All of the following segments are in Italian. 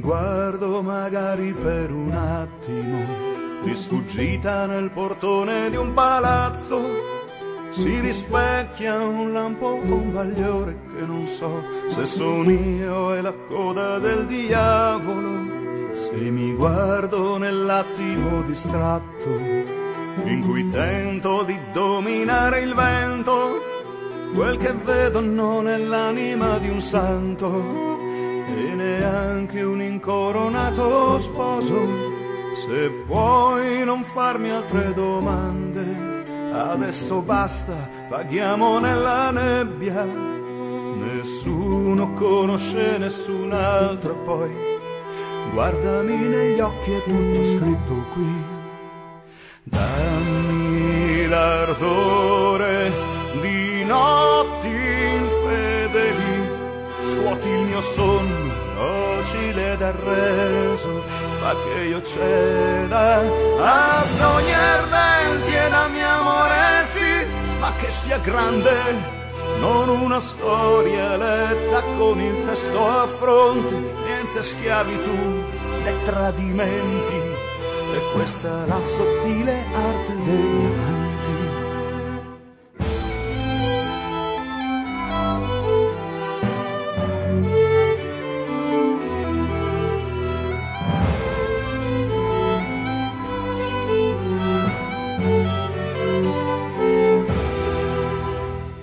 guardo magari per un attimo, di sfuggita nel portone di un palazzo, si rispecchia un lampo o un bagliore che non so se sono io e la coda del diavolo. Se mi guardo nell'attimo distratto in cui tento di dominare il vento, quel che vedo non è l'anima di un santo e neanche un incoronato sposo. Se puoi non farmi altre domande, adesso basta, vaghiamo nella nebbia. Nessuno conosce nessun altro e poi guardami negli occhi, è tutto scritto qui. Dammi l'ardore di notti infedeli, scuoti il mio sonno docile ed arreso, fa che io ceda a sogni ardenti ed a mio amore sì, ma che sia grande, non una storia letta con il testo a fronte, niente schiavitù né tradimenti, e questa è la sottile arte degli amanti.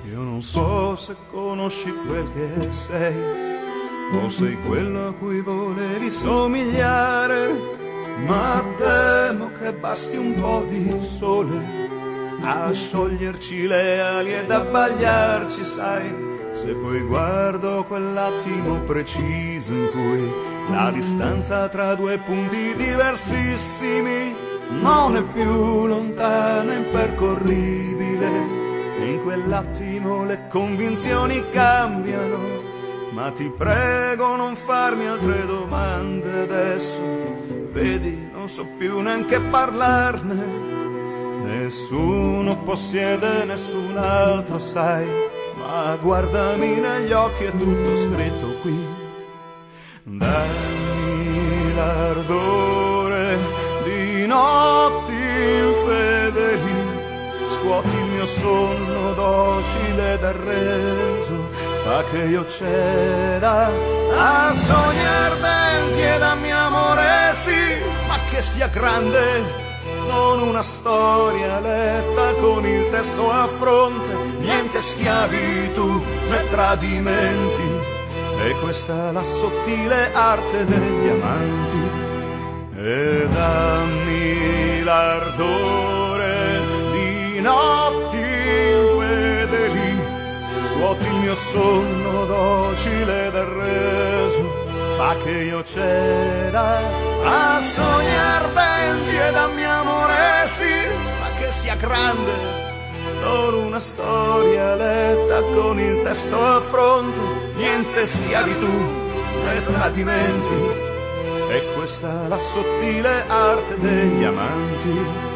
Non so se conosci quel che sei, o sei quello a cui volevi somigliare, ma temo che basti un po' di sole a scioglierci le ali ed abbagliarci, sai. Se poi guardo quell'attimo preciso in cui la distanza tra due punti diversissimi non è più lontana e impercorribile, in quell'attimo le convinzioni cambiano, ma ti prego non farmi altre domande adesso, vedi non so più neanche parlarne, nessuno possiede nessun altro, sai, ma guardami negli occhi, è tutto scritto qui. Dammi l'ardore di notti infedeli, scuoti il mio sonno docile ed arreso, fa che io ceda a sogni ardenti ed a mio amore sì, ma che sia grande, non una storia letta con il testo a fronte, niente schiavitù né tradimenti, e questa è la sottile arte degli amanti. E dammi l'ardore di notti infedeli, scuoti il mio sonno docile ed arreso, fa che io ceda a sogni ardenti ed a mio amore sì, ma che sia grande, non una storia letta con il testo a fronte, niente schiavitù né tradimenti, e questa è la sottile arte degli amanti.